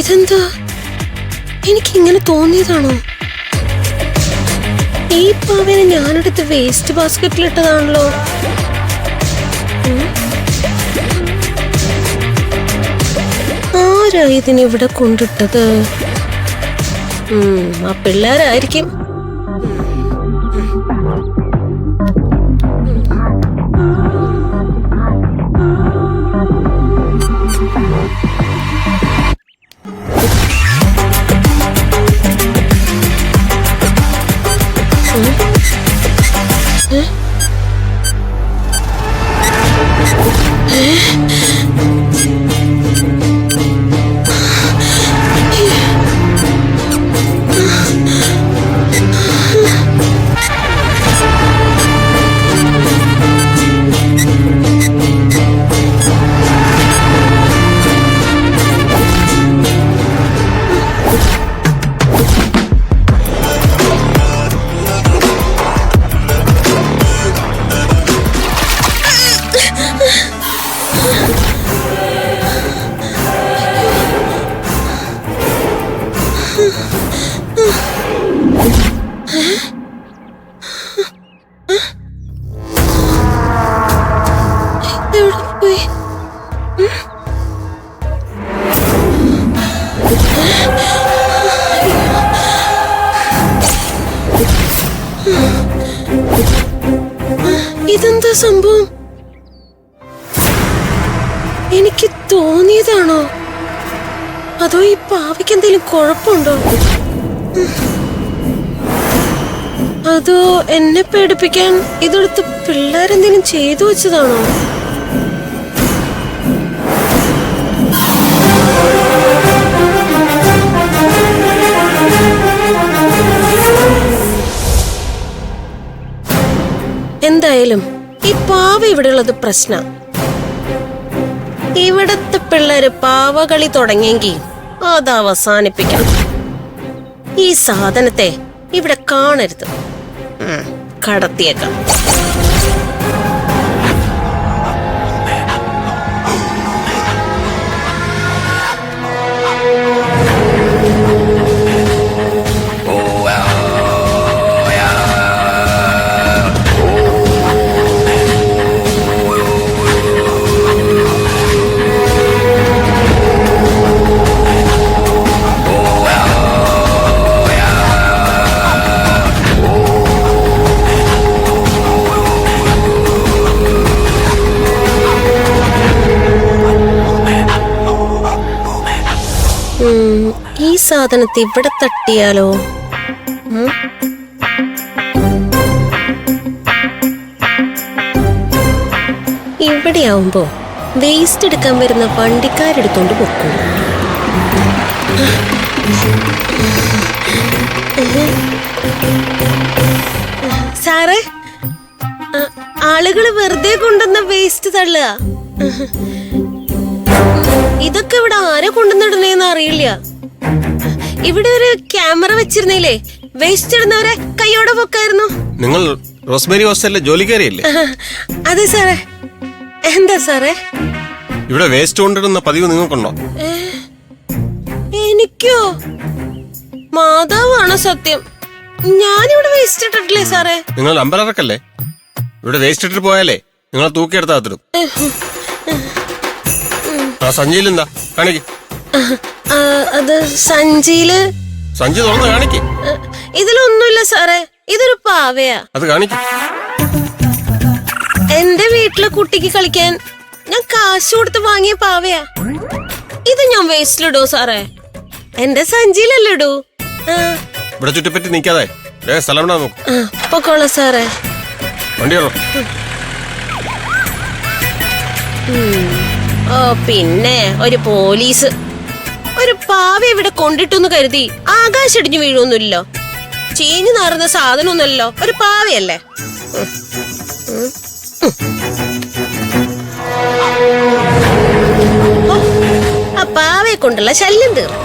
ഇതെന്താ? എനിക്കിങ്ങനെ തോന്നിയതാണോ? ഈ പാവനെ ഞാനെടുത്ത് വേസ്റ്റ് ബാസ്ക്കറ്റിലിട്ടതാണല്ലോ. ആരാ ഇതിനിവിടെ കൊണ്ടിട്ടത്? ആ പിള്ളേരായിരിക്കും. ഇതെന്താ സംഭവം? എനിക്ക് തോന്നിയതാണോ? അതോ ഈ പാവയ്ക്ക് എന്തെങ്കിലും കുഴപ്പമുണ്ടോ? അതോ എന്നെ പേടിപ്പിക്കാൻ ഇതെടുത്ത് പിള്ളേരെന്തെങ്കിലും ചെയ്തു വെച്ചതാണോ? എന്തായാലും ഈ പാവ ഇവിടെ ഉള്ളത് പ്രശ്ന. ഇവിടത്തെ പിള്ളേര് പാവകളി തുടങ്ങിയെങ്കിൽ അത് അവസാനിപ്പിക്കണം. ഈ സാധനത്തെ ഇവിടെ കാണരുത്. കടത്തിയേക്കാം. ഈ സാധനത്തെ ഇവിടെ തട്ടിയാലോ? ഇവിടെയാവുമ്പോ വേസ്റ്റ് എടുക്കാൻ വരുന്ന വണ്ടിക്കാരെടുത്തോണ്ട് പൊക്കും. സാറേ, ആളുകള് വെറുതെ കൊണ്ടുവന്ന വേസ്റ്റ് തള്ളുക. ഇതൊക്കെ ഇവിടെ ആരെ കൊണ്ടുവന്നിടണേന്ന് അറിയില്ല. ഇവിടെ ഒരു ക്യാമറ വെച്ചിരുന്നില്ലേ, വേസ്റ്റ് ഇടുന്നവരെ കൈയോടെ പൊക്കായിരുന്നു. നിങ്ങൾ റോസ്മേരി ഹോസ്റ്റലിലെ ജോലിക്കാരിയല്ലേ? അതെ സാറേ. എന്താ സാറേ? ഇവിടെ വേസ്റ്റ് കൊണ്ടിടുന്ന പതിവ് നിങ്ങൾക്കുണ്ടോ? എനിക്കോ? മാതാവാണോ സത്യം? ഞാനിവിടെ വേസ്റ്റ് ഇട്ടിട്ടില്ലേ സാറേ. നിങ്ങൾ അമ്പലറക്കല്ലേ? ഇവിടെ വേസ്റ്റ് ഇട്ടിട്ട് പോയാലേ നിങ്ങളെ തൂക്കിയെടുത്താത്തിടും. ആ സഞ്ചിയിൽ എന്താ കാണിക്ക്. അത് സഞ്ചിയില് സഞ്ചി തുറന്ന് കാണിക്ക്. ഇതിലൊന്നുമില്ല സാറേ, ഇതൊരു പാവയാ. അത് കാണിക്ക്. എന്റെ വീട്ടിലെ കുട്ടിക്ക് കളിക്കാൻ ഞാൻ കാശ് കൊടുത്ത് വാങ്ങിയ പാവയാ. ഇത് ഞാൻ വേസ്റ്റിലിടൂ സാറേ? എന്റെ സഞ്ചിയിലല്ലേ ഇടൂ. ഇവിടെ ചുറ്റിപ്പറ്റി നിക്കാതെ സ്ഥലം നോക്കും. പൊക്കോളാം സാറേ. വണ്ടിയാണോ? ഓ പിന്നെ ഒരു പോലീസ്, ഒരു പാവ ഇവിടെ കൊണ്ടിട്ടെന്ന് കരുതി ആകാശടിഞ്ഞു വീഴൊന്നുമില്ലോ. ചീഞ്ഞു നാറുന്ന സാധനമൊന്നുമല്ലോ, ഒരു പാവയല്ലേ. ആ പാവയെ കൊണ്ടുള്ള ശല്യം തീർന്നു.